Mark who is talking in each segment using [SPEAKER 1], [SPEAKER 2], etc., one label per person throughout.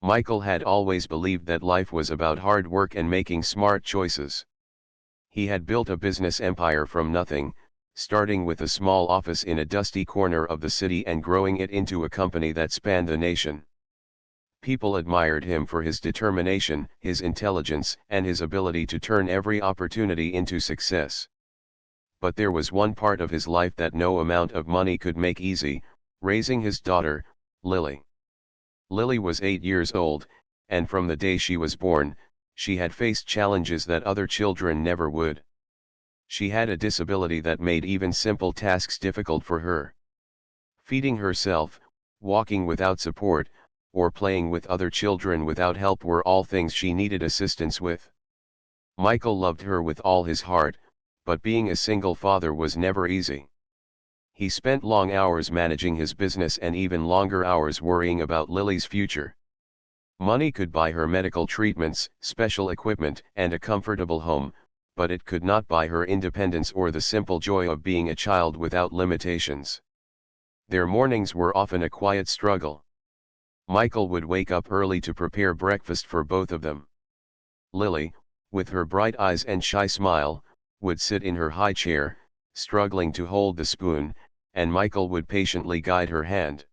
[SPEAKER 1] Michael had always believed that life was about hard work and making smart choices. He had built a business empire from nothing, starting with a small office in a dusty corner of the city and growing it into a company that spanned the nation. People admired him for his determination, his intelligence, and his ability to turn every opportunity into success. But there was one part of his life that no amount of money could make easy: raising his daughter, Lily. Lily was 8 years old, and from the day she was born, she had faced challenges that other children never would. She had a disability that made even simple tasks difficult for her. Feeding herself, walking without support, or playing with other children without help were all things she needed assistance with. Michael loved her with all his heart, but being a single father was never easy. He spent long hours managing his business and even longer hours worrying about Lily's future. Money could buy her medical treatments, special equipment, and a comfortable home, but it could not buy her independence or the simple joy of being a child without limitations. Their mornings were often a quiet struggle. Michael would wake up early to prepare breakfast for both of them. Lily, with her bright eyes and shy smile, would sit in her high chair, struggling to hold the spoon, and Michael would patiently guide her hand.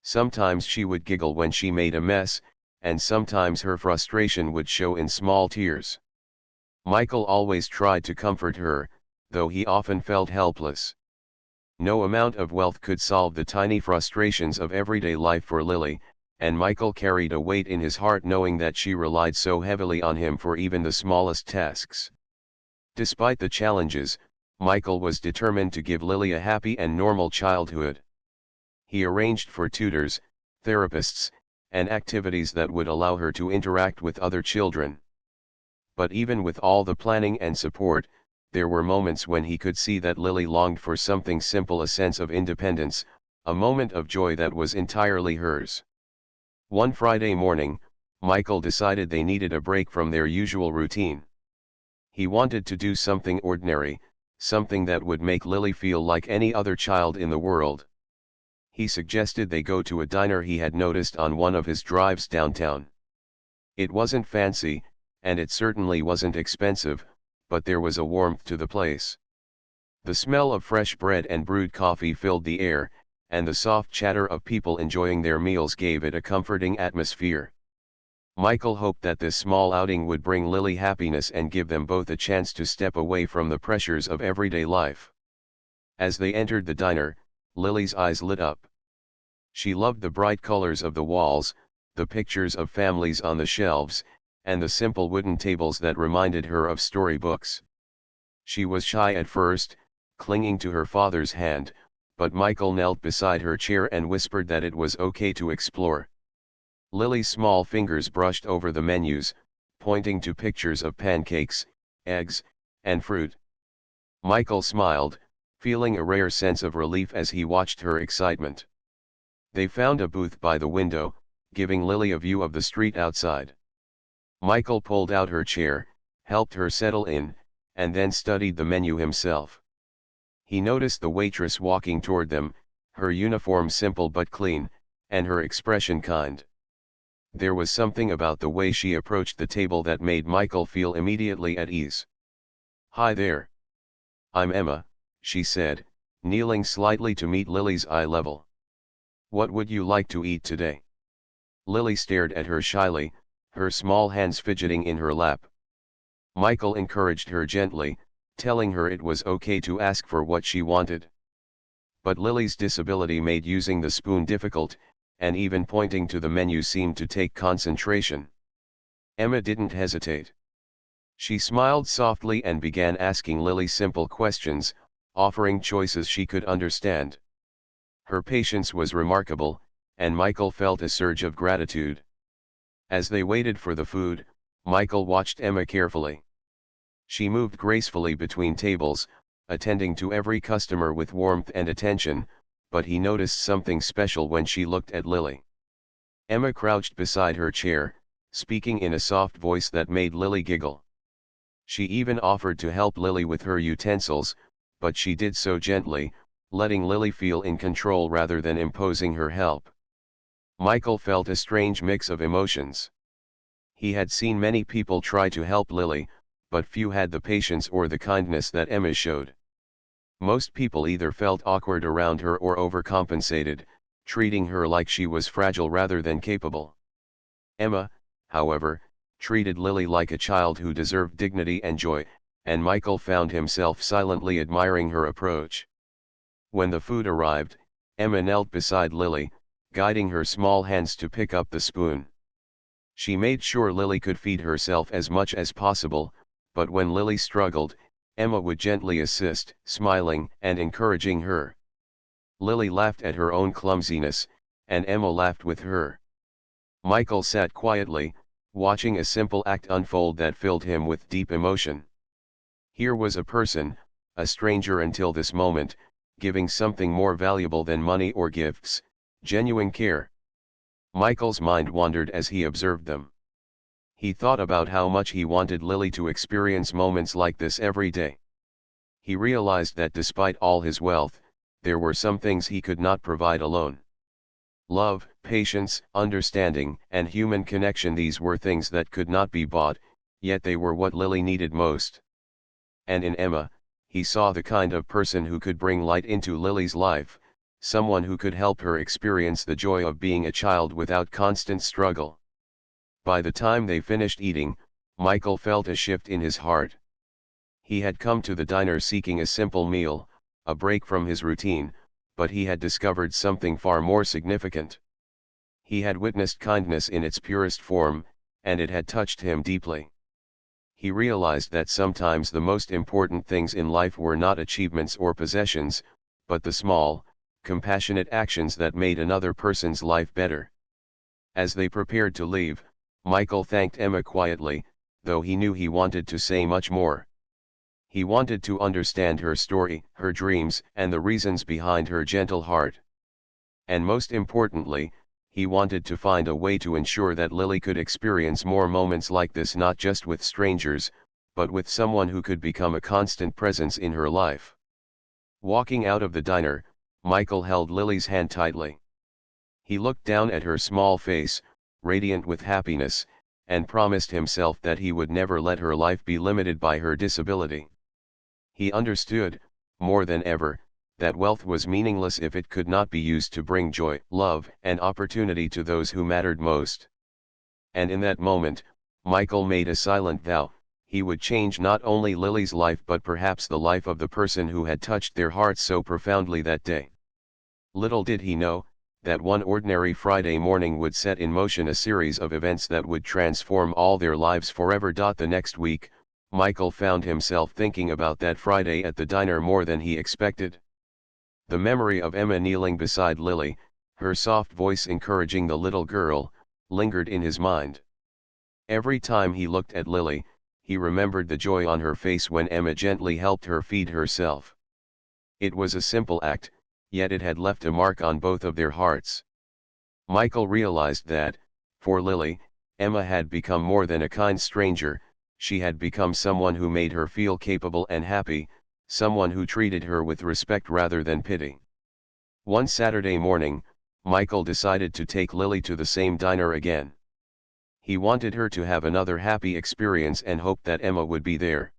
[SPEAKER 1] Sometimes she would giggle when she made a mess, and sometimes her frustration would show in small tears. Michael always tried to comfort her, though he often felt helpless. No amount of wealth could solve the tiny frustrations of everyday life for Lily, and Michael carried a weight in his heart knowing that she relied so heavily on him for even the smallest tasks. Despite the challenges, Michael was determined to give Lily a happy and normal childhood. He arranged for tutors, therapists, and activities that would allow her to interact with other children. But even with all the planning and support, there were moments when he could see that Lily longed for something simple: a sense of independence, a moment of joy that was entirely hers. One Friday morning, Michael decided they needed a break from their usual routine. He wanted to do something ordinary, something that would make Lily feel like any other child in the world. He suggested they go to a diner he had noticed on one of his drives downtown. It wasn't fancy, and it certainly wasn't expensive, but there was a warmth to the place. The smell of fresh bread and brewed coffee filled the air, and the soft chatter of people enjoying their meals gave it a comforting atmosphere. Michael hoped that this small outing would bring Lily happiness and give them both a chance to step away from the pressures of everyday life. As they entered the diner, Lily's eyes lit up. She loved the bright colors of the walls, the pictures of families on the shelves, and the simple wooden tables that reminded her of storybooks. She was shy at first, clinging to her father's hand, but Michael knelt beside her chair and whispered that it was okay to explore. Lily's small fingers brushed over the menus, pointing to pictures of pancakes, eggs, and fruit. Michael smiled, feeling a rare sense of relief as he watched her excitement. They found a booth by the window, giving Lily a view of the street outside. Michael pulled out her chair, helped her settle in, and then studied the menu himself. He noticed the waitress walking toward them, her uniform simple but clean, and her expression kind. There was something about the way she approached the table that made Michael feel immediately at ease. "Hi there. I'm Emma," she said, kneeling slightly to meet Lily's eye level. "What would you like to eat today?" Lily stared at her shyly, her small hands fidgeting in her lap. Michael encouraged her gently, telling her it was okay to ask for what she wanted. But Lily's disability made using the spoon difficult, and even pointing to the menu seemed to take concentration. Emma didn't hesitate. She smiled softly and began asking Lily simple questions, offering choices she could understand. Her patience was remarkable, and Michael felt a surge of gratitude. As they waited for the food, Michael watched Emma carefully. She moved gracefully between tables, attending to every customer with warmth and attention, but he noticed something special when she looked at Lily. Emma crouched beside her chair, speaking in a soft voice that made Lily giggle. She even offered to help Lily with her utensils, but she did so gently, letting Lily feel in control rather than imposing her help. Michael felt a strange mix of emotions. He had seen many people try to help Lily, but few had the patience or the kindness that Emma showed. Most people either felt awkward around her or overcompensated, treating her like she was fragile rather than capable. Emma, however, treated Lily like a child who deserved dignity and joy, and Michael found himself silently admiring her approach. When the food arrived, Emma knelt beside Lily, guiding her small hands to pick up the spoon. She made sure Lily could feed herself as much as possible, but when Lily struggled, Emma would gently assist, smiling and encouraging her. Lily laughed at her own clumsiness, and Emma laughed with her. Michael sat quietly, watching a simple act unfold that filled him with deep emotion. Here was a person, a stranger until this moment, giving something more valuable than money or gifts, genuine care. Michael's mind wandered as he observed them. He thought about how much he wanted Lily to experience moments like this every day. He realized that despite all his wealth, there were some things he could not provide alone. Love, patience, understanding, and human connection, these were things that could not be bought, yet they were what Lily needed most. And in Emma, he saw the kind of person who could bring light into Lily's life, someone who could help her experience the joy of being a child without constant struggle. By the time they finished eating, Michael felt a shift in his heart. He had come to the diner seeking a simple meal, a break from his routine, but he had discovered something far more significant. He had witnessed kindness in its purest form, and it had touched him deeply. He realized that sometimes the most important things in life were not achievements or possessions, but the small, compassionate actions that made another person's life better. As they prepared to leave, Michael thanked Emma quietly, though he knew he wanted to say much more. He wanted to understand her story, her dreams, and the reasons behind her gentle heart. And most importantly, he wanted to find a way to ensure that Lily could experience more moments like this, not just with strangers, but with someone who could become a constant presence in her life. Walking out of the diner, Michael held Lily's hand tightly. He looked down at her small face, radiant with happiness, and promised himself that he would never let her life be limited by her disability. He understood, more than ever, that wealth was meaningless if it could not be used to bring joy, love, and opportunity to those who mattered most. And in that moment, Michael made a silent vow: he would change not only Lily's life but perhaps the life of the person who had touched their hearts so profoundly that day. Little did he know, that one ordinary Friday morning would set in motion a series of events that would transform all their lives forever. The next week, Michael found himself thinking about that Friday at the diner more than he expected. The memory of Emma kneeling beside Lily, her soft voice encouraging the little girl, lingered in his mind. Every time he looked at Lily, he remembered the joy on her face when Emma gently helped her feed herself. It was a simple act, yet it had left a mark on both of their hearts. Michael realized that, for Lily, Emma had become more than a kind stranger. She had become someone who made her feel capable and happy, someone who treated her with respect rather than pity. One Saturday morning, Michael decided to take Lily to the same diner again. He wanted her to have another happy experience and hoped that Emma would be there.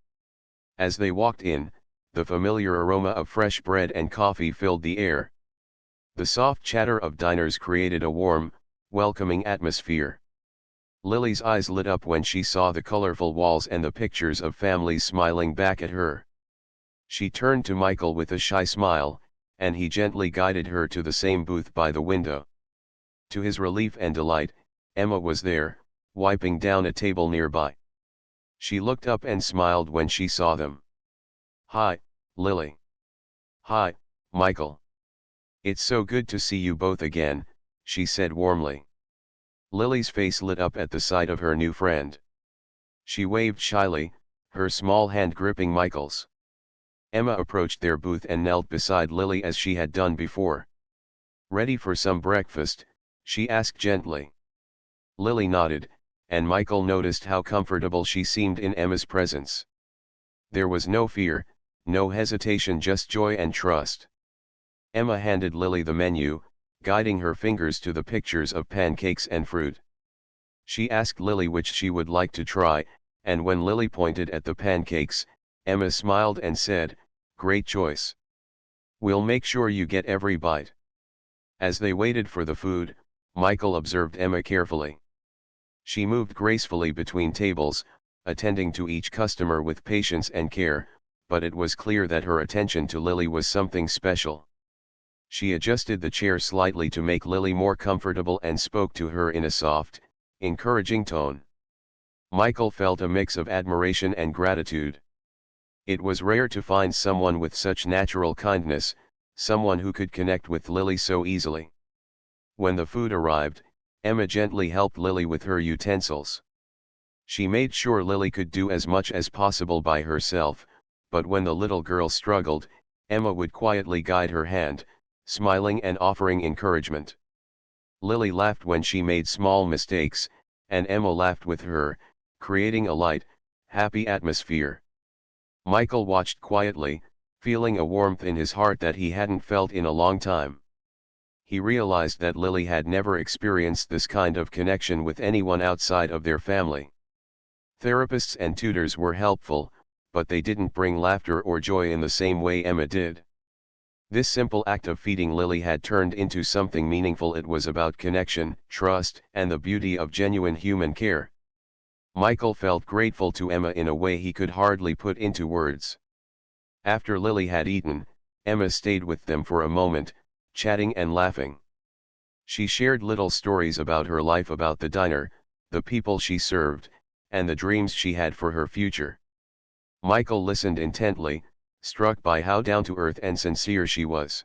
[SPEAKER 1] As they walked in, the familiar aroma of fresh bread and coffee filled the air. The soft chatter of diners created a warm, welcoming atmosphere. Lily's eyes lit up when she saw the colorful walls and the pictures of families smiling back at her. She turned to Michael with a shy smile, and he gently guided her to the same booth by the window. To his relief and delight, Emma was there, wiping down a table nearby. She looked up and smiled when she saw them. "Hi, Lily." "Hi, Michael. It's so good to see you both again," she said warmly. Lily's face lit up at the sight of her new friend. She waved shyly, her small hand gripping Michael's. Emma approached their booth and knelt beside Lily as she had done before. "Ready for some breakfast?" she asked gently. Lily nodded, and Michael noticed how comfortable she seemed in Emma's presence. There was no fear, no hesitation, just joy and trust. Emma handed Lily the menu, guiding her fingers to the pictures of pancakes and fruit. She asked Lily which she would like to try, and when Lily pointed at the pancakes, Emma smiled and said, "Great choice. We'll make sure you get every bite." As they waited for the food, Michael observed Emma carefully. She moved gracefully between tables, attending to each customer with patience and care, but it was clear that her attention to Lily was something special. She adjusted the chair slightly to make Lily more comfortable and spoke to her in a soft, encouraging tone. Michael felt a mix of admiration and gratitude. It was rare to find someone with such natural kindness, someone who could connect with Lily so easily. When the food arrived, Emma gently helped Lily with her utensils. She made sure Lily could do as much as possible by herself, but when the little girl struggled, Emma would quietly guide her hand, smiling and offering encouragement. Lily laughed when she made small mistakes, and Emma laughed with her, creating a light, happy atmosphere. Michael watched quietly, feeling a warmth in his heart that he hadn't felt in a long time. He realized that Lily had never experienced this kind of connection with anyone outside of their family. Therapists and tutors were helpful, but they didn't bring laughter or joy in the same way Emma did. This simple act of feeding Lily had turned into something meaningful. It was about connection, trust, and the beauty of genuine human care. Michael felt grateful to Emma in a way he could hardly put into words. After Lily had eaten, Emma stayed with them for a moment, chatting and laughing. She shared little stories about her life, about the diner, the people she served, and the dreams she had for her future. Michael listened intently, struck by how down-to-earth and sincere she was.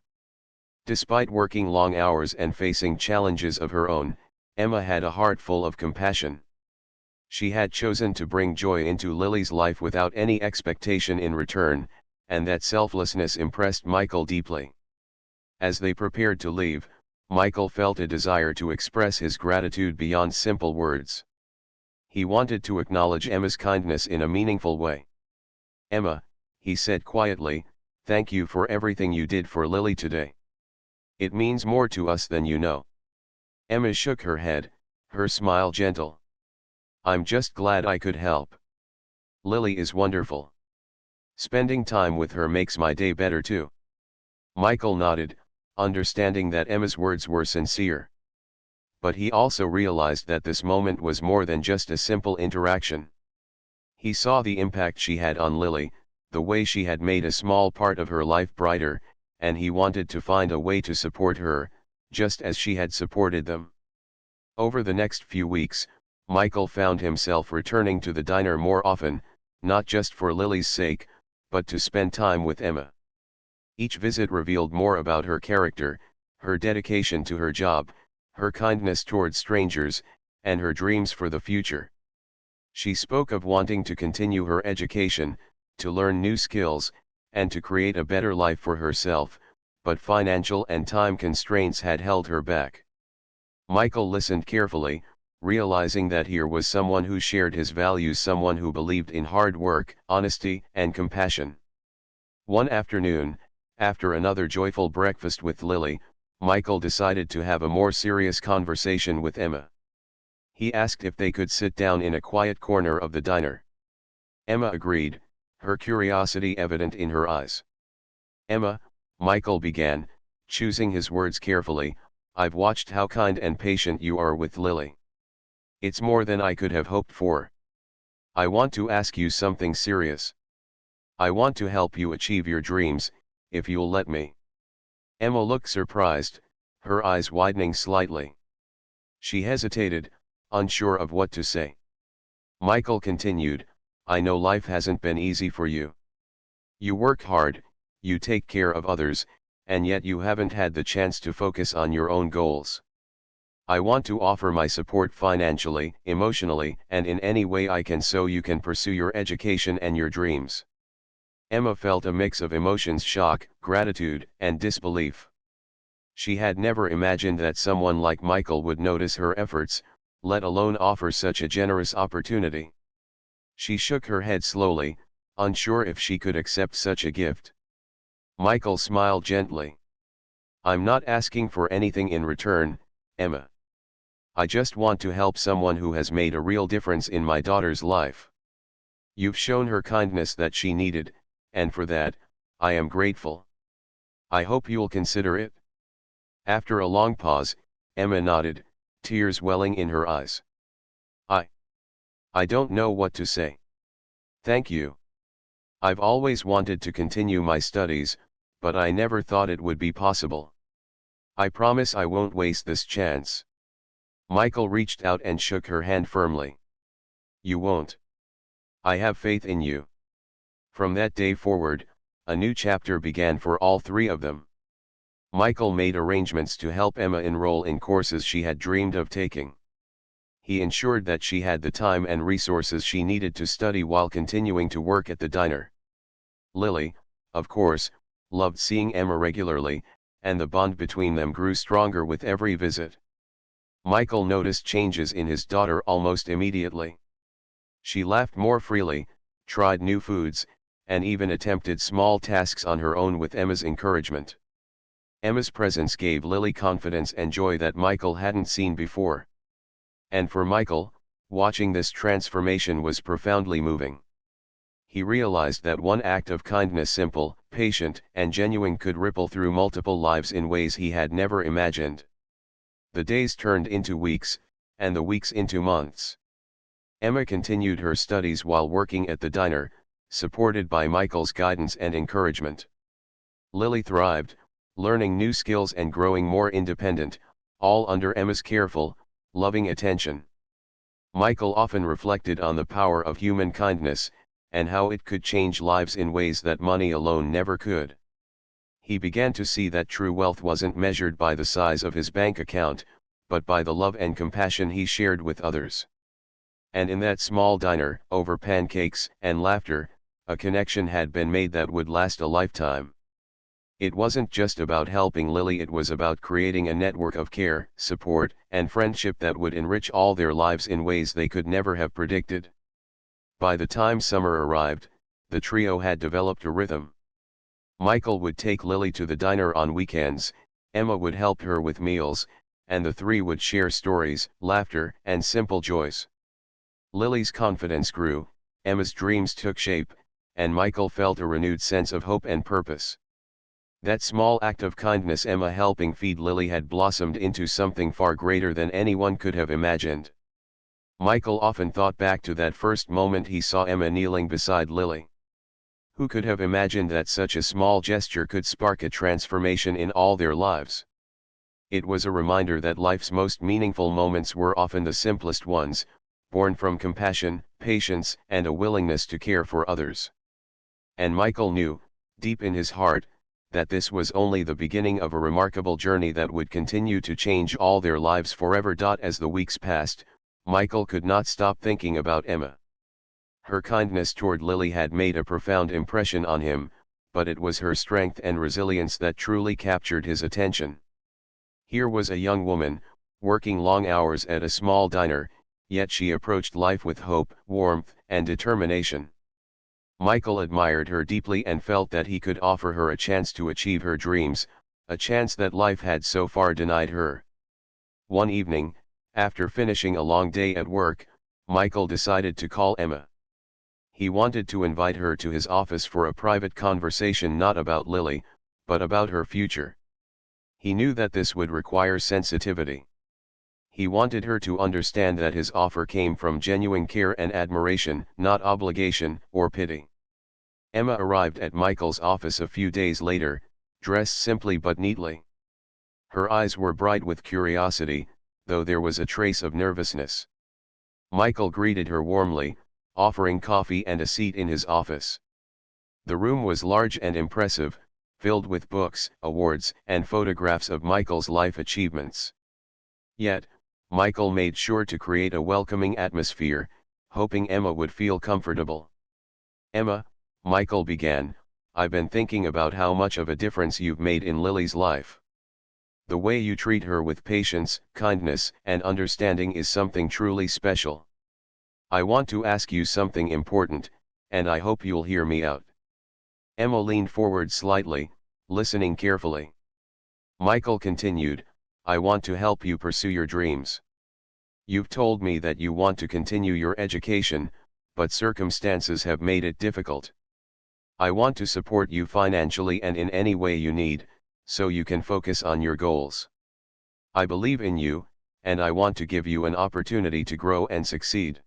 [SPEAKER 1] Despite working long hours and facing challenges of her own, Emma had a heart full of compassion. She had chosen to bring joy into Lily's life without any expectation in return, and that selflessness impressed Michael deeply. As they prepared to leave, Michael felt a desire to express his gratitude beyond simple words. He wanted to acknowledge Emma's kindness in a meaningful way. "Emma," he said quietly, "thank you for everything you did for Lily today. It means more to us than you know." Emma shook her head, her smile gentle. "I'm just glad I could help. Lily is wonderful. Spending time with her makes my day better too." Michael nodded, understanding that Emma's words were sincere. But he also realized that this moment was more than just a simple interaction. He saw the impact she had on Lily, the way she had made a small part of her life brighter, and he wanted to find a way to support her, just as she had supported them. Over the next few weeks, Michael found himself returning to the diner more often, not just for Lily's sake, but to spend time with Emma. Each visit revealed more about her character, her dedication to her job, her kindness towards strangers, and her dreams for the future. She spoke of wanting to continue her education, to learn new skills, and to create a better life for herself, but financial and time constraints had held her back. Michael listened carefully, realizing that here was someone who shared his values, someone who believed in hard work, honesty, and compassion. One afternoon, after another joyful breakfast with Lily, Michael decided to have a more serious conversation with Emma. He asked if they could sit down in a quiet corner of the diner. Emma agreed, her curiosity evident in her eyes. "Emma," Michael began, choosing his words carefully, "I've watched how kind and patient you are with Lily. It's more than I could have hoped for. I want to ask you something serious. I want to help you achieve your dreams, if you'll let me." Emma looked surprised, her eyes widening slightly. She hesitated, unsure of what to say. Michael continued, "I know life hasn't been easy for you. You work hard, you take care of others, and yet you haven't had the chance to focus on your own goals. I want to offer my support financially, emotionally, and in any way I can so you can pursue your education and your dreams." Emma felt a mix of emotions: shock, gratitude, and disbelief. She had never imagined that someone like Michael would notice her efforts, let alone offer such a generous opportunity. She shook her head slowly, unsure if she could accept such a gift. Michael smiled gently. I'm not asking for anything in return, Emma. I just want to help someone who has made a real difference in my daughter's life. You've shown her kindness that she needed, and for that, I am grateful. I hope you'll consider it." After a long pause, Emma nodded, tears welling in her eyes. I I don't know what to say. Thank you. I've always wanted to continue my studies, but I never thought it would be possible. I promise I won't waste this chance." Michael reached out and shook her hand firmly. "You won't. I have faith in you." From that day forward, a new chapter began for all three of them. Michael made arrangements to help Emma enroll in courses she had dreamed of taking. He ensured that she had the time and resources she needed to study while continuing to work at the diner. Lily, of course, loved seeing Emma regularly, and the bond between them grew stronger with every visit. Michael noticed changes in his daughter almost immediately. She laughed more freely, tried new foods, and even attempted small tasks on her own with Emma's encouragement. Emma's presence gave Lily confidence and joy that Michael hadn't seen before. And for Michael, watching this transformation was profoundly moving. He realized that one act of kindness, simple, patient, and genuine, could ripple through multiple lives in ways he had never imagined. The days turned into weeks, and the weeks into months. Emma continued her studies while working at the diner, supported by Michael's guidance and encouragement. Lily thrived, learning new skills and growing more independent, all under Emma's careful, loving attention. Michael often reflected on the power of human kindness, and how it could change lives in ways that money alone never could. He began to see that true wealth wasn't measured by the size of his bank account, but by the love and compassion he shared with others. And in that small diner, over pancakes and laughter, a connection had been made that would last a lifetime. It wasn't just about helping Lily, it was about creating a network of care, support, and friendship that would enrich all their lives in ways they could never have predicted. By the time summer arrived, the trio had developed a rhythm. Michael would take Lily to the diner on weekends, Emma would help her with meals, and the three would share stories, laughter, and simple joys. Lily's confidence grew, Emma's dreams took shape, and Michael felt a renewed sense of hope and purpose. That small act of kindness, Emma helping feed Lily, had blossomed into something far greater than anyone could have imagined. Michael often thought back to that first moment he saw Emma kneeling beside Lily. Who could have imagined that such a small gesture could spark a transformation in all their lives? It was a reminder that life's most meaningful moments were often the simplest ones, born from compassion, patience, and a willingness to care for others. And Michael knew, deep in his heart, that this was only the beginning of a remarkable journey that would continue to change all their lives forever. As the weeks passed, Michael could not stop thinking about Emma. Her kindness toward Lily had made a profound impression on him, but it was her strength and resilience that truly captured his attention. Here was a young woman, working long hours at a small diner, yet she approached life with hope, warmth, and determination. Michael admired her deeply and felt that he could offer her a chance to achieve her dreams, a chance that life had so far denied her. One evening, after finishing a long day at work, Michael decided to call Emma. He wanted to invite her to his office for a private conversation, not about Lily, but about her future. He knew that this would require sensitivity. He wanted her to understand that his offer came from genuine care and admiration, not obligation or pity. Emma arrived at Michael's office a few days later, dressed simply but neatly. Her eyes were bright with curiosity, though there was a trace of nervousness. Michael greeted her warmly, offering coffee and a seat in his office. The room was large and impressive, filled with books, awards, and photographs of Michael's life achievements. Yet, Michael made sure to create a welcoming atmosphere, hoping Emma would feel comfortable. "Emma," Michael began, "I've been thinking about how much of a difference you've made in Lily's life. The way you treat her with patience, kindness, and understanding is something truly special. I want to ask you something important, and I hope you'll hear me out." Emma leaned forward slightly, listening carefully. Michael continued, I want to help you pursue your dreams. You've told me that you want to continue your education, but circumstances have made it difficult. I want to support you financially and in any way you need, so you can focus on your goals. I believe in you, and I want to give you an opportunity to grow and succeed.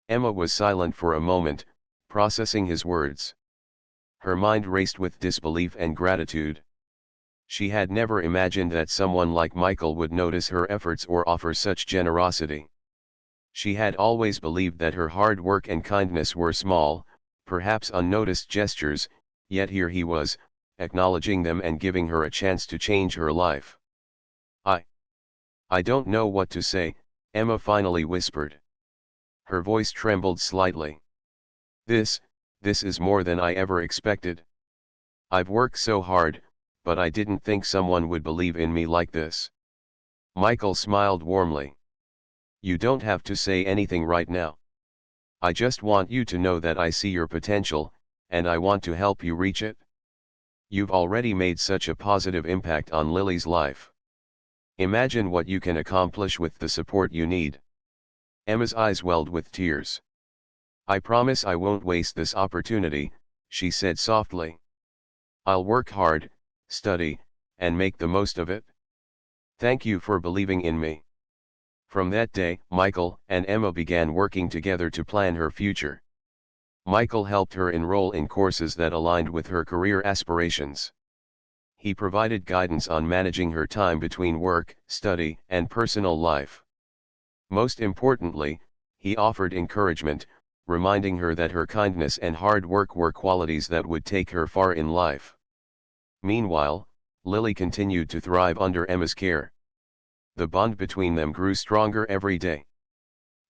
[SPEAKER 1] Emma was silent for a moment, processing his words. Her mind raced with disbelief and gratitude. She had never imagined that someone like Michael would notice her efforts or offer such generosity. She had always believed that her hard work and kindness were small, perhaps unnoticed gestures, yet here he was, acknowledging them and giving her a chance to change her life. I don't know what to say, Emma finally whispered. Her voice trembled slightly. This is more than I ever expected. I've worked so hard, but I didn't think someone would believe in me like this. Michael smiled warmly. You don't have to say anything right now. I just want you to know that I see your potential, and I want to help you reach it. You've already made such a positive impact on Lily's life. Imagine what you can accomplish with the support you need. Emma's eyes welled with tears. I promise I won't waste this opportunity, she said softly. I'll work hard, study, and make the most of it. Thank you for believing in me. From that day, Michael and Emma began working together to plan her future. Michael helped her enroll in courses that aligned with her career aspirations. He provided guidance on managing her time between work, study, and personal life. Most importantly, he offered encouragement, reminding her that her kindness and hard work were qualities that would take her far in life. Meanwhile, Lily continued to thrive under Emma's care. The bond between them grew stronger every day.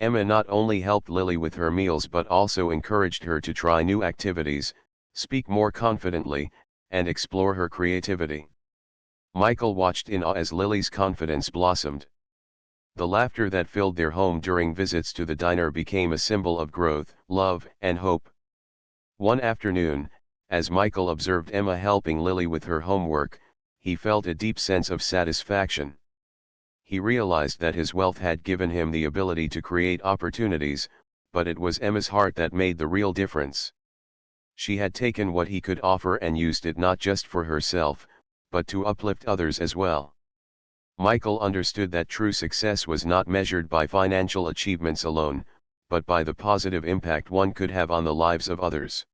[SPEAKER 1] Emma not only helped Lily with her meals but also encouraged her to try new activities, speak more confidently, and explore her creativity. Michael watched in awe as Lily's confidence blossomed. The laughter that filled their home during visits to the diner became a symbol of growth, love, and hope. One afternoon, as Michael observed Emma helping Lily with her homework, he felt a deep sense of satisfaction. He realized that his wealth had given him the ability to create opportunities, but it was Emma's heart that made the real difference. She had taken what he could offer and used it not just for herself, but to uplift others as well. Michael understood that true success was not measured by financial achievements alone, but by the positive impact one could have on the lives of others.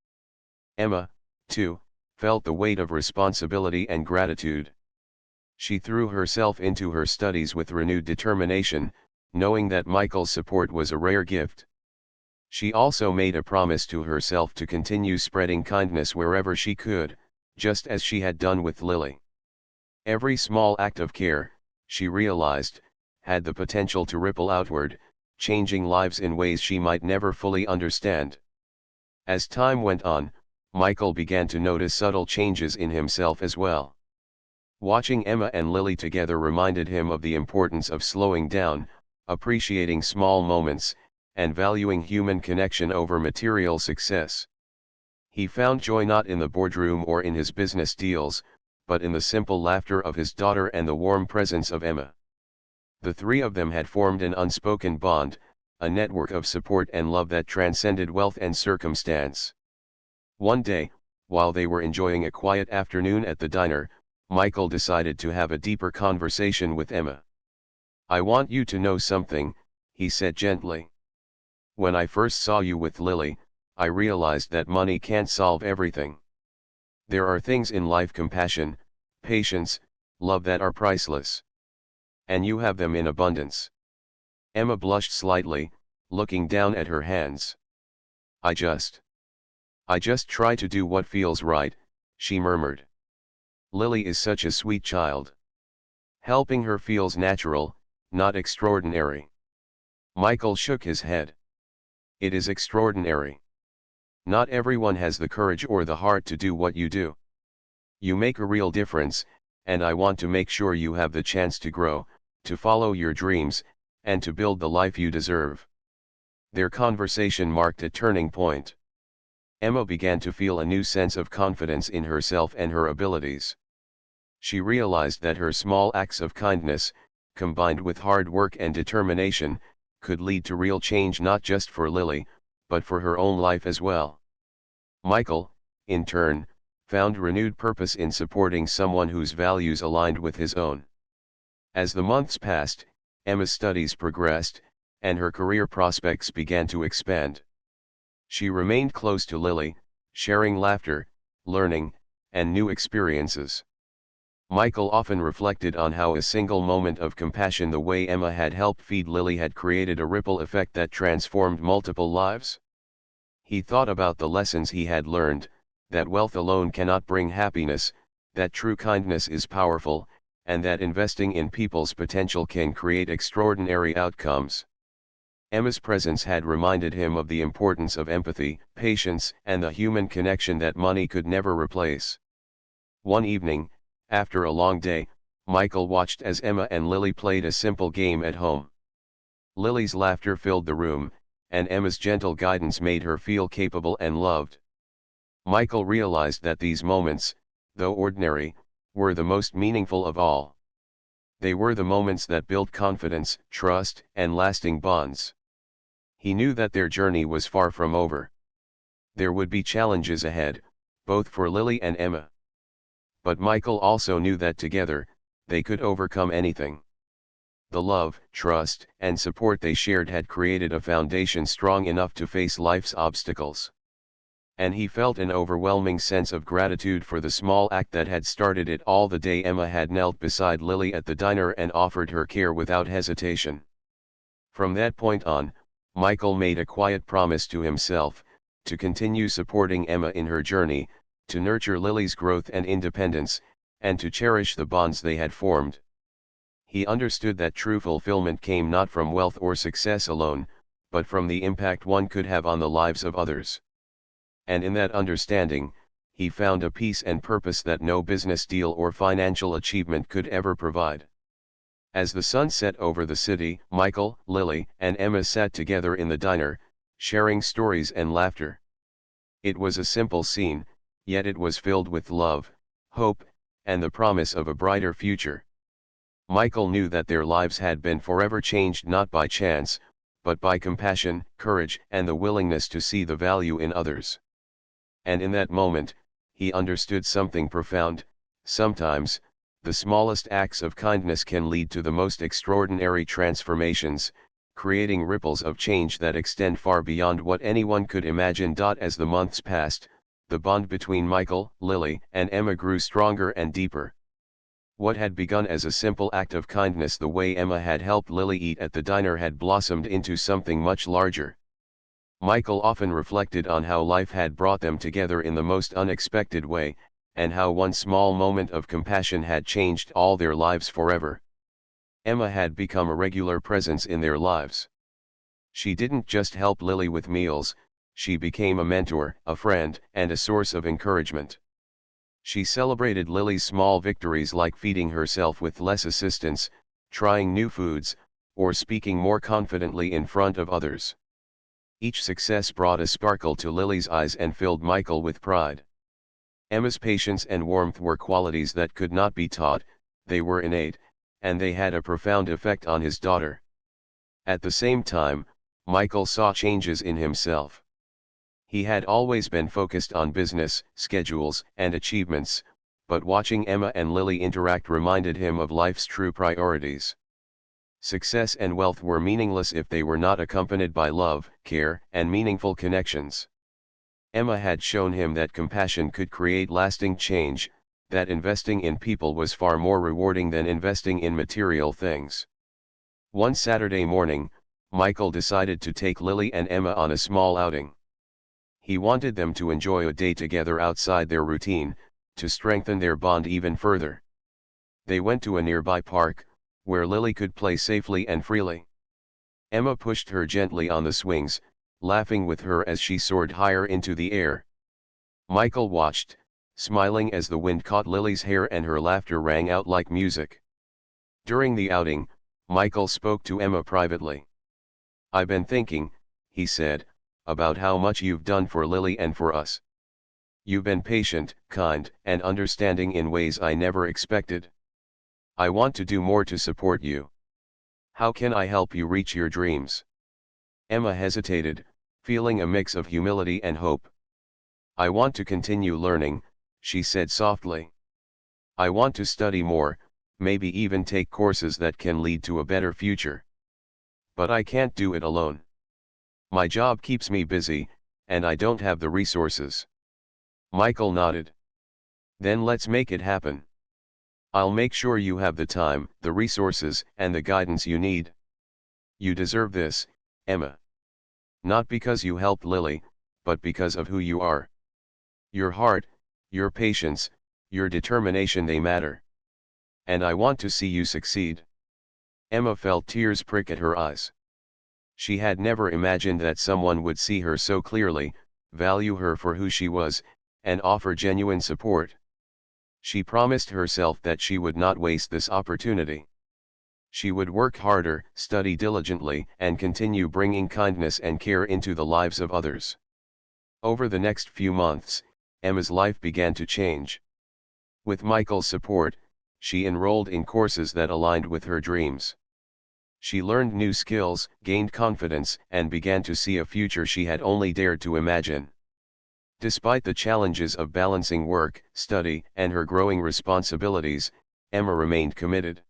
[SPEAKER 1] Emma, too, felt the weight of responsibility and gratitude. She threw herself into her studies with renewed determination, knowing that Michael's support was a rare gift. She also made a promise to herself to continue spreading kindness wherever she could, just as she had done with Lily. Every small act of care, she realized, had the potential to ripple outward, changing lives in ways she might never fully understand. As time went on, Michael began to notice subtle changes in himself as well. Watching Emma and Lily together reminded him of the importance of slowing down, appreciating small moments, and valuing human connection over material success. He found joy not in the boardroom or in his business deals, but in the simple laughter of his daughter and the warm presence of Emma. The three of them had formed an unspoken bond, a network of support and love that transcended wealth and circumstance. One day, while they were enjoying a quiet afternoon at the diner, Michael decided to have a deeper conversation with Emma. I want you to know something, he said gently. When I first saw you with Lily, I realized that money can't solve everything. There are things in life, compassion, patience, love, that are priceless. And you have them in abundance. Emma blushed slightly, looking down at her hands. I just try to do what feels right, she murmured. Lily is such a sweet child. Helping her feels natural, not extraordinary. Michael shook his head. It is extraordinary. Not everyone has the courage or the heart to do what you do. You make a real difference, and I want to make sure you have the chance to grow, to follow your dreams, and to build the life you deserve. Their conversation marked a turning point. Emma began to feel a new sense of confidence in herself and her abilities. She realized that her small acts of kindness, combined with hard work and determination, could lead to real change not just for Lily, but for her own life as well. Michael, in turn, found renewed purpose in supporting someone whose values aligned with his own. As the months passed, Emma's studies progressed, and her career prospects began to expand. She remained close to Lily, sharing laughter, learning, and new experiences. Michael often reflected on how a single moment of compassion the way Emma had helped feed Lily had created a ripple effect that transformed multiple lives. He thought about the lessons he had learned, that wealth alone cannot bring happiness, that true kindness is powerful, and that investing in people's potential can create extraordinary outcomes. Emma's presence had reminded him of the importance of empathy, patience, and the human connection that money could never replace. One evening, after a long day, Michael watched as Emma and Lily played a simple game at home. Lily's laughter filled the room, and Emma's gentle guidance made her feel capable and loved. Michael realized that these moments, though ordinary, were the most meaningful of all. They were the moments that built confidence, trust, and lasting bonds. He knew that their journey was far from over. There would be challenges ahead, both for Lily and Emma. But Michael also knew that together, they could overcome anything. The love, trust, and support they shared had created a foundation strong enough to face life's obstacles. And he felt an overwhelming sense of gratitude for the small act that had started it all. The day Emma had knelt beside Lily at the diner and offered her care without hesitation. From that point on, Michael made a quiet promise to himself, to continue supporting Emma in her journey, to nurture Lily's growth and independence, and to cherish the bonds they had formed. He understood that true fulfillment came not from wealth or success alone, but from the impact one could have on the lives of others. And in that understanding, he found a peace and purpose that no business deal or financial achievement could ever provide. As the sun set over the city, Michael, Lily, and Emma sat together in the diner, sharing stories and laughter. It was a simple scene, yet it was filled with love, hope, and the promise of a brighter future. Michael knew that their lives had been forever changed not by chance, but by compassion, courage, and the willingness to see the value in others. And in that moment, he understood something profound. Sometimes, the smallest acts of kindness can lead to the most extraordinary transformations, creating ripples of change that extend far beyond what anyone could imagine. As the months passed, the bond between Michael, Lily, and Emma grew stronger and deeper. What had begun as a simple act of kindness, the way Emma had helped Lily eat at the diner, had blossomed into something much larger. Michael often reflected on how life had brought them together in the most unexpected way, and how one small moment of compassion had changed all their lives forever. Emma had become a regular presence in their lives. She didn't just help Lily with meals, she became a mentor, a friend, and a source of encouragement. She celebrated Lily's small victories, like feeding herself with less assistance, trying new foods, or speaking more confidently in front of others. Each success brought a sparkle to Lily's eyes and filled Michael with pride. Emma's patience and warmth were qualities that could not be taught, they were innate, and they had a profound effect on his daughter. At the same time, Michael saw changes in himself. He had always been focused on business, schedules, and achievements, but watching Emma and Lily interact reminded him of life's true priorities. Success and wealth were meaningless if they were not accompanied by love, care, and meaningful connections. Emma had shown him that compassion could create lasting change, that investing in people was far more rewarding than investing in material things. One Saturday morning, Michael decided to take Lily and Emma on a small outing. He wanted them to enjoy a day together outside their routine, to strengthen their bond even further. They went to a nearby park, where Lily could play safely and freely. Emma pushed her gently on the swings, laughing with her as she soared higher into the air. Michael watched, smiling as the wind caught Lily's hair and her laughter rang out like music. During the outing, Michael spoke to Emma privately. "I've been thinking," he said, "about how much you've done for Lily and for us. You've been patient, kind, and understanding in ways I never expected. I want to do more to support you. How can I help you reach your dreams?" Emma hesitated, feeling a mix of humility and hope. "I want to continue learning," she said softly. "I want to study more, maybe even take courses that can lead to a better future. But I can't do it alone. My job keeps me busy, and I don't have the resources." Michael nodded. "Then let's make it happen. I'll make sure you have the time, the resources, and the guidance you need. You deserve this, Emma. Not because you helped Lily, but because of who you are. Your heart, your patience, your determination, they matter. And I want to see you succeed." Emma felt tears prick at her eyes. She had never imagined that someone would see her so clearly, value her for who she was, and offer genuine support. She promised herself that she would not waste this opportunity. She would work harder, study diligently, and continue bringing kindness and care into the lives of others. Over the next few months, Emma's life began to change. With Michael's support, she enrolled in courses that aligned with her dreams. She learned new skills, gained confidence, and began to see a future she had only dared to imagine. Despite the challenges of balancing work, study, and her growing responsibilities, Emma remained committed.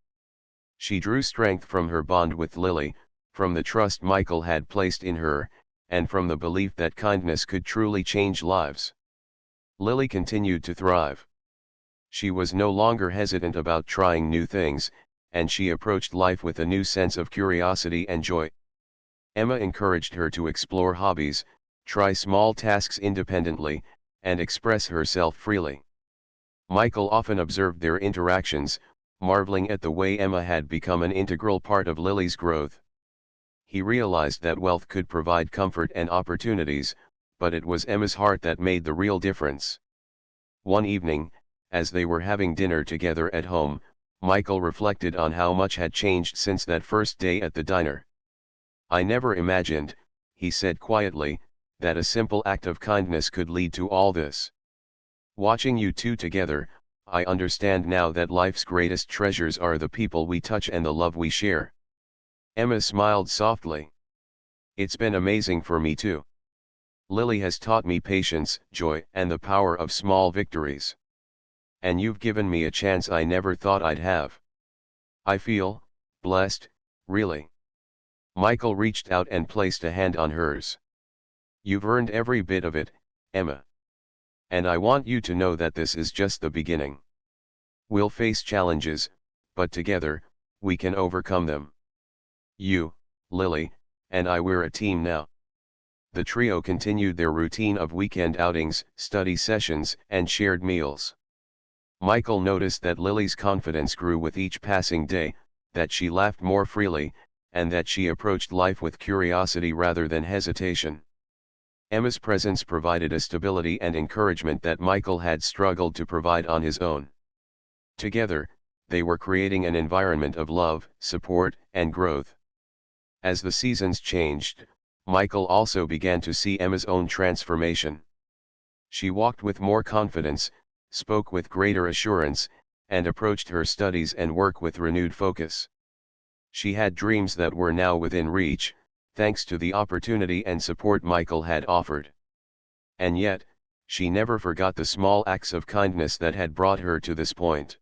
[SPEAKER 1] She drew strength from her bond with Lily, from the trust Michael had placed in her, and from the belief that kindness could truly change lives. Lily continued to thrive. She was no longer hesitant about trying new things, and she approached life with a new sense of curiosity and joy. Emma encouraged her to explore hobbies, try small tasks independently, and express herself freely. Michael often observed their interactions, marveling at the way Emma had become an integral part of Lily's growth. He realized that wealth could provide comfort and opportunities, but it was Emma's heart that made the real difference. One evening, as they were having dinner together at home, Michael reflected on how much had changed since that first day at the diner. "I never imagined," he said quietly, "that a simple act of kindness could lead to all this. Watching you two together, I understand now that life's greatest treasures are the people we touch and the love we share." Emma smiled softly. "It's been amazing for me too. Lily has taught me patience, joy, and the power of small victories. And you've given me a chance I never thought I'd have. I feel blessed, really." Michael reached out and placed a hand on hers. "You've earned every bit of it, Emma. And I want you to know that this is just the beginning. We'll face challenges, but together, we can overcome them. You, Lily, and I, we're a team now." The trio continued their routine of weekend outings, study sessions, and shared meals. Michael noticed that Lily's confidence grew with each passing day, that she laughed more freely, and that she approached life with curiosity rather than hesitation. Emma's presence provided a stability and encouragement that Michael had struggled to provide on his own. Together, they were creating an environment of love, support, and growth. As the seasons changed, Michael also began to see Emma's own transformation. She walked with more confidence, spoke with greater assurance, and approached her studies and work with renewed focus. She had dreams that were now within reach, thanks to the opportunity and support Michael had offered. And yet, she never forgot the small acts of kindness that had brought her to this point.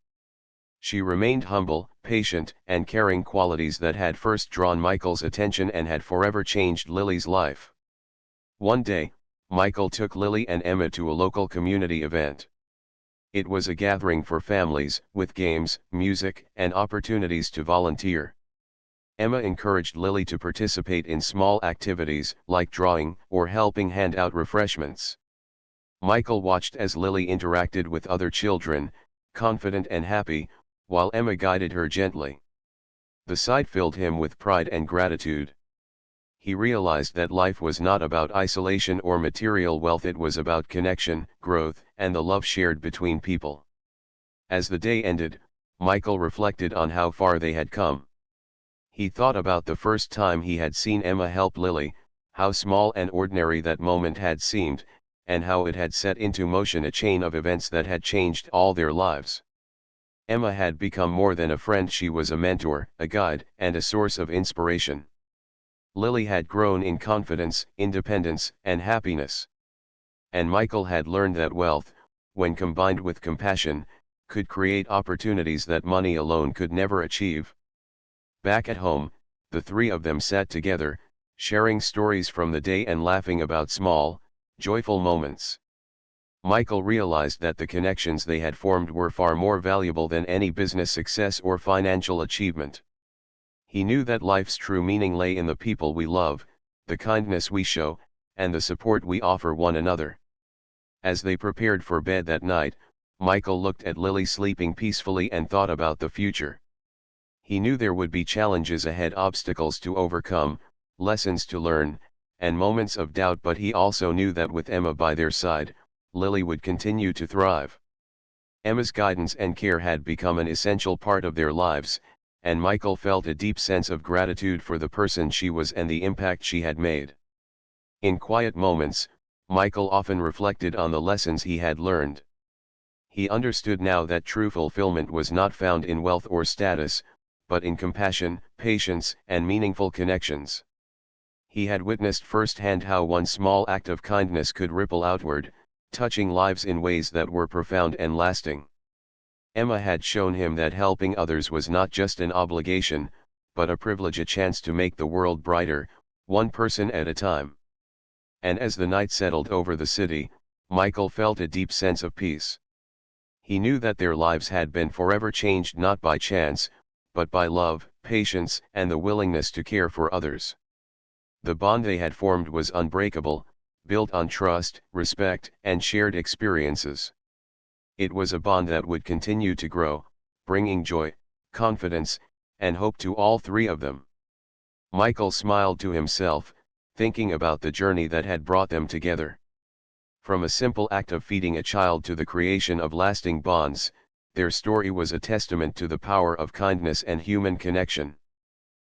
[SPEAKER 1] She remained humble, patient, and caring, qualities that had first drawn Michael's attention and had forever changed Lily's life. One day, Michael took Lily and Emma to a local community event. It was a gathering for families, with games, music, and opportunities to volunteer. Emma encouraged Lily to participate in small activities, like drawing, or helping hand out refreshments. Michael watched as Lily interacted with other children, confident and happy, while Emma guided her gently. The sight filled him with pride and gratitude. He realized that life was not about isolation or material wealth, it was about connection, growth, and the love shared between people. As the day ended, Michael reflected on how far they had come. He thought about the first time he had seen Emma help Lily, how small and ordinary that moment had seemed, and how it had set into motion a chain of events that had changed all their lives. Emma had become more than a friend, she was a mentor, a guide, and a source of inspiration. Lily had grown in confidence, independence, and happiness. And Michael had learned that wealth, when combined with compassion, could create opportunities that money alone could never achieve. Back at home, the three of them sat together, sharing stories from the day and laughing about small, joyful moments. Michael realized that the connections they had formed were far more valuable than any business success or financial achievement. He knew that life's true meaning lay in the people we love, the kindness we show, and the support we offer one another. As they prepared for bed that night, Michael looked at Lily sleeping peacefully and thought about the future. He knew there would be challenges ahead, obstacles to overcome, lessons to learn, and moments of doubt, but he also knew that with Emma by their side, Lily would continue to thrive. Emma's guidance and care had become an essential part of their lives, and Michael felt a deep sense of gratitude for the person she was and the impact she had made. In quiet moments, Michael often reflected on the lessons he had learned. He understood now that true fulfillment was not found in wealth or status, but in compassion, patience, and meaningful connections. He had witnessed firsthand how one small act of kindness could ripple outward, touching lives in ways that were profound and lasting. Emma had shown him that helping others was not just an obligation, but a privilege, a chance to make the world brighter, one person at a time. And as the night settled over the city, Michael felt a deep sense of peace. He knew that their lives had been forever changed not by chance, but by love, patience, and the willingness to care for others. The bond they had formed was unbreakable, built on trust, respect, and shared experiences. It was a bond that would continue to grow, bringing joy, confidence, and hope to all three of them. Michael smiled to himself, thinking about the journey that had brought them together. From a simple act of feeding a child to the creation of lasting bonds, their story was a testament to the power of kindness and human connection.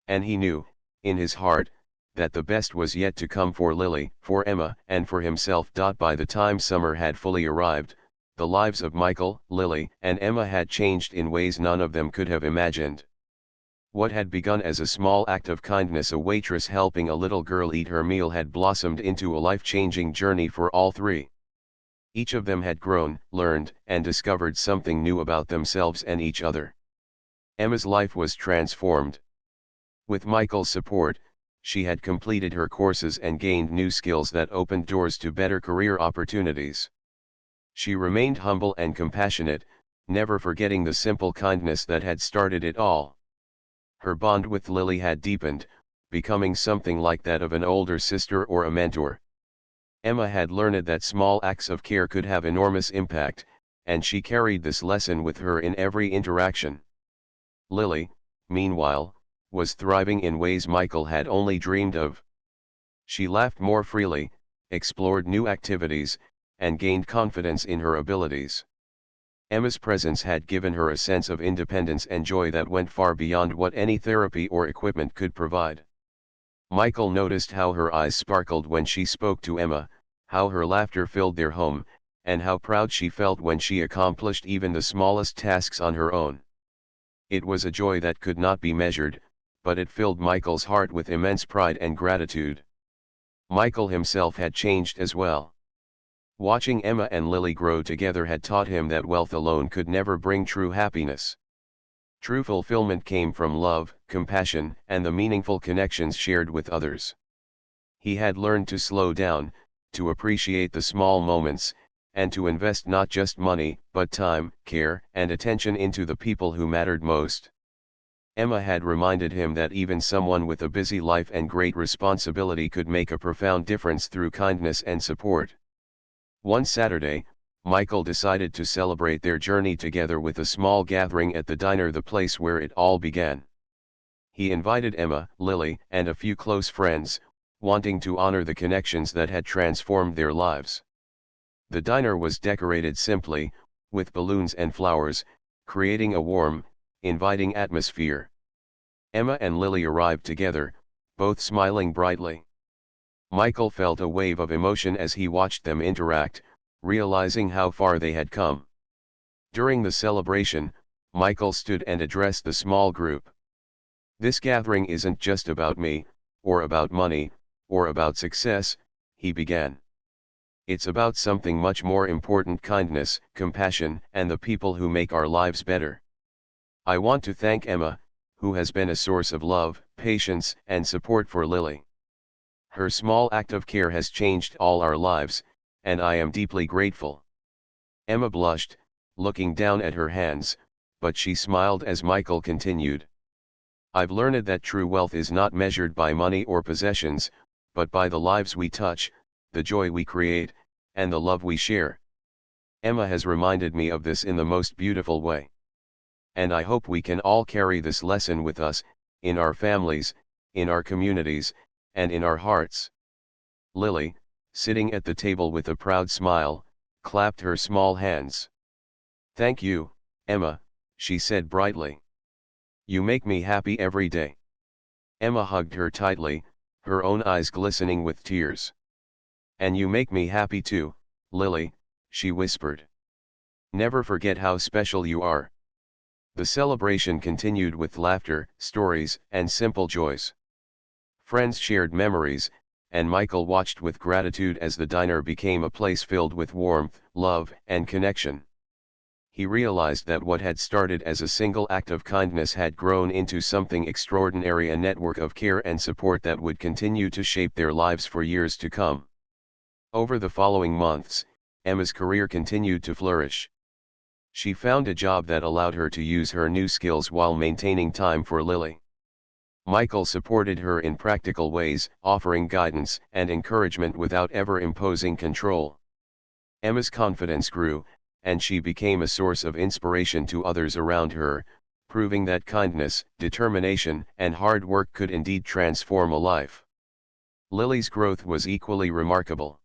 [SPEAKER 1] And he knew, in his heart, that the best was yet to come for Lily, for Emma, and for himself. By the time summer had fully arrived, the lives of Michael, Lily, and Emma had changed in ways none of them could have imagined. What had begun as a small act of kindness, a waitress helping a little girl eat her meal, had blossomed into a life-changing journey for all three. Each of them had grown, learned, and discovered something new about themselves and each other. Emma's life was transformed. With Michael's support, she had completed her courses and gained new skills that opened doors to better career opportunities. She remained humble and compassionate, never forgetting the simple kindness that had started it all. Her bond with Lily had deepened, becoming something like that of an older sister or a mentor. Emma had learned that small acts of care could have enormous impact, and she carried this lesson with her in every interaction. Lily, meanwhile, was thriving in ways Michael had only dreamed of. She laughed more freely, explored new activities, and gained confidence in her abilities. Emma's presence had given her a sense of independence and joy that went far beyond what any therapy or equipment could provide. Michael noticed how her eyes sparkled when she spoke to Emma, how her laughter filled their home, and how proud she felt when she accomplished even the smallest tasks on her own. It was a joy that could not be measured, but it filled Michael's heart with immense pride and gratitude. Michael himself had changed as well. Watching Emma and Lily grow together had taught him that wealth alone could never bring true happiness. True fulfillment came from love, compassion, and the meaningful connections shared with others. He had learned to slow down, to appreciate the small moments, and to invest not just money, but time, care, and attention into the people who mattered most. Emma had reminded him that even someone with a busy life and great responsibility could make a profound difference through kindness and support. One Saturday, Michael decided to celebrate their journey together with a small gathering at the diner, the place where it all began. He invited Emma, Lily, and a few close friends, wanting to honor the connections that had transformed their lives. The diner was decorated simply, with balloons and flowers, creating a warm, inviting atmosphere. Emma and Lily arrived together, both smiling brightly. Michael felt a wave of emotion as he watched them interact, realizing how far they had come. During the celebration, Michael stood and addressed the small group. "This gathering isn't just about me, or about money, or about success," he began. "It's about something much more important: kindness, compassion, and the people who make our lives better. I want to thank Emma, who has been a source of love, patience, and support for Lily. Her small act of care has changed all our lives, and I am deeply grateful." Emma blushed, looking down at her hands, but she smiled as Michael continued. "I've learned that true wealth is not measured by money or possessions, but by the lives we touch, the joy we create, and the love we share. Emma has reminded me of this in the most beautiful way. And I hope we can all carry this lesson with us, in our families, in our communities, and in our hearts." Lily, sitting at the table with a proud smile, clapped her small hands. "Thank you, Emma," she said brightly. "You make me happy every day." Emma hugged her tightly, her own eyes glistening with tears. "And you make me happy too, Lily," she whispered. "Never forget how special you are." The celebration continued with laughter, stories, and simple joys. Friends shared memories, and Michael watched with gratitude as the diner became a place filled with warmth, love, and connection. He realized that what had started as a single act of kindness had grown into something extraordinary: a network of care and support that would continue to shape their lives for years to come. Over the following months, Emma's career continued to flourish. She found a job that allowed her to use her new skills while maintaining time for Lily. Michael supported her in practical ways, offering guidance and encouragement without ever imposing control. Emma's confidence grew, and she became a source of inspiration to others around her, proving that kindness, determination, and hard work could indeed transform a life. Lily's growth was equally remarkable.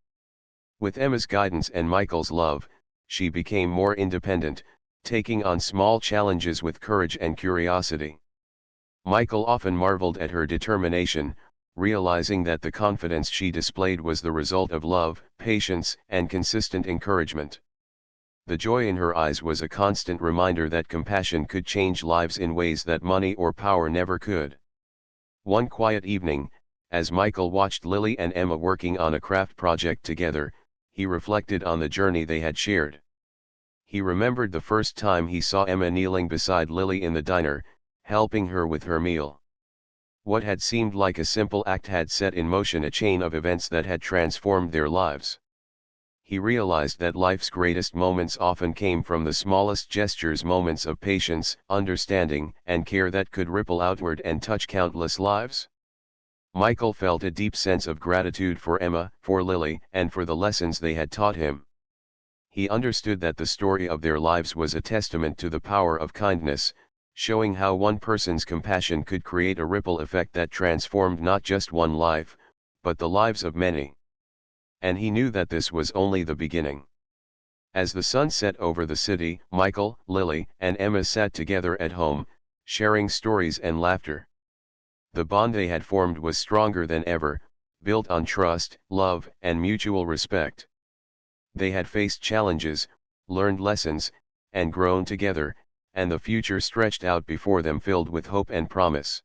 [SPEAKER 1] With Emma's guidance and Michael's love, she became more independent, taking on small challenges with courage and curiosity. Michael often marveled at her determination, realizing that the confidence she displayed was the result of love, patience, and consistent encouragement. The joy in her eyes was a constant reminder that compassion could change lives in ways that money or power never could. One quiet evening, as Michael watched Lily and Emma working on a craft project together, he reflected on the journey they had shared. He remembered the first time he saw Emma kneeling beside Lily in the diner, helping her with her meal. What had seemed like a simple act had set in motion a chain of events that had transformed their lives. He realized that life's greatest moments often came from the smallest gestures, moments of patience, understanding, and care that could ripple outward and touch countless lives. Michael felt a deep sense of gratitude for Emma, for Lily, and for the lessons they had taught him. He understood that the story of their lives was a testament to the power of kindness, showing how one person's compassion could create a ripple effect that transformed not just one life, but the lives of many. And he knew that this was only the beginning. As the sun set over the city, Michael, Lily, and Emma sat together at home, sharing stories and laughter. The bond they had formed was stronger than ever, built on trust, love, and mutual respect. They had faced challenges, learned lessons, and grown together, and the future stretched out before them filled with hope and promise.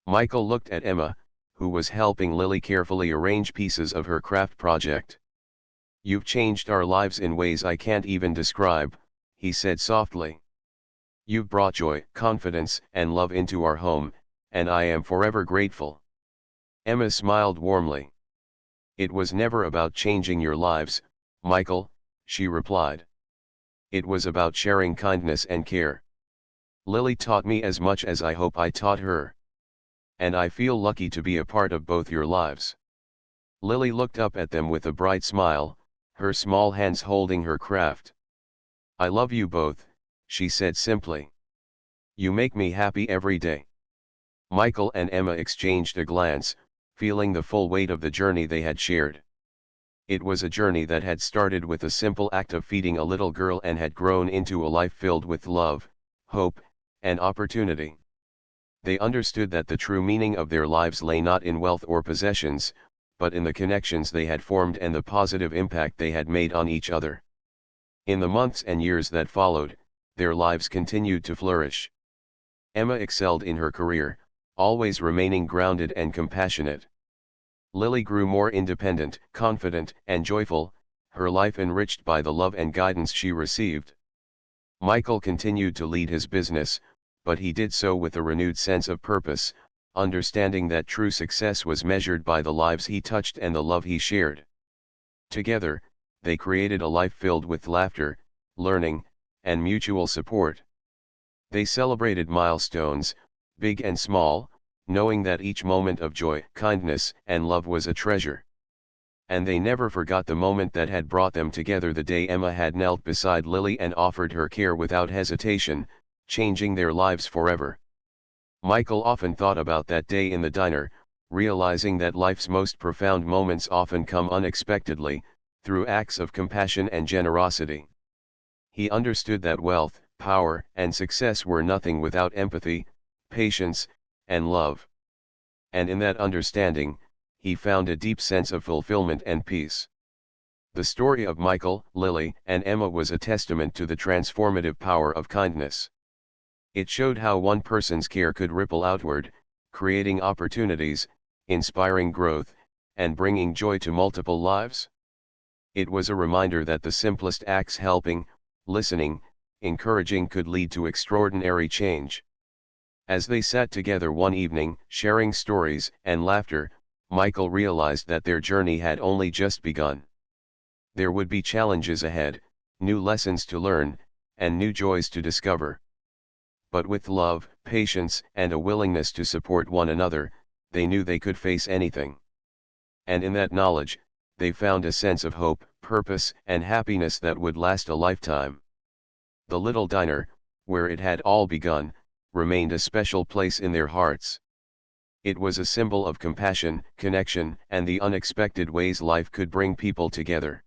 [SPEAKER 1] Michael looked at Emma, who was helping Lily carefully arrange pieces of her craft project. "You've changed our lives in ways I can't even describe," he said softly. "You've brought joy, confidence, and love into our home, and I am forever grateful." Emma smiled warmly. "It was never about changing your lives, Michael," she replied. "It was about sharing kindness and care. Lily taught me as much as I hope I taught her. And I feel lucky to be a part of both your lives." Lily looked up at them with a bright smile, her small hands holding her craft. "I love you both," she said simply. "You make me happy every day." Michael and Emma exchanged a glance, feeling the full weight of the journey they had shared. It was a journey that had started with a simple act of feeding a little girl and had grown into a life filled with love, hope, and opportunity. They understood that the true meaning of their lives lay not in wealth or possessions, but in the connections they had formed and the positive impact they had made on each other. In the months and years that followed, their lives continued to flourish. Emma excelled in her career, always remaining grounded and compassionate. Lily grew more independent, confident, and joyful, her life enriched by the love and guidance she received. Michael continued to lead his business, but he did so with a renewed sense of purpose, understanding that true success was measured by the lives he touched and the love he shared. Together, they created a life filled with laughter, learning, and mutual support. They celebrated milestones, big and small, knowing that each moment of joy, kindness, and love was a treasure. And they never forgot the moment that had brought them together, the day Emma had knelt beside Lily and offered her care without hesitation, changing their lives forever. Michael often thought about that day in the diner, realizing that life's most profound moments often come unexpectedly, through acts of compassion and generosity. He understood that wealth, power, and success were nothing without empathy, patience, and love. And in that understanding, he found a deep sense of fulfillment and peace. The story of Michael, Lily, and Emma was a testament to the transformative power of kindness. It showed how one person's care could ripple outward, creating opportunities, inspiring growth, and bringing joy to multiple lives. It was a reminder that the simplest acts, helping, listening, encouraging, could lead to extraordinary change. As they sat together one evening, sharing stories and laughter, Michael realized that their journey had only just begun. There would be challenges ahead, new lessons to learn, and new joys to discover. But with love, patience, and a willingness to support one another, they knew they could face anything. And in that knowledge, they found a sense of hope, purpose, and happiness that would last a lifetime. The little diner, where it had all begun, remained a special place in their hearts. It was a symbol of compassion, connection, and the unexpected ways life could bring people together.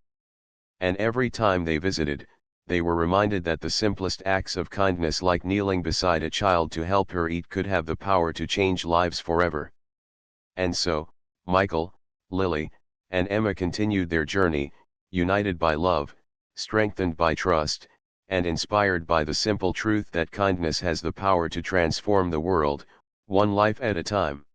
[SPEAKER 1] And every time they visited, they were reminded that the simplest acts of kindness, like kneeling beside a child to help her eat, could have the power to change lives forever. And so, Michael, Lily, and Emma continued their journey, united by love, strengthened by trust, and inspired by the simple truth that kindness has the power to transform the world, one life at a time.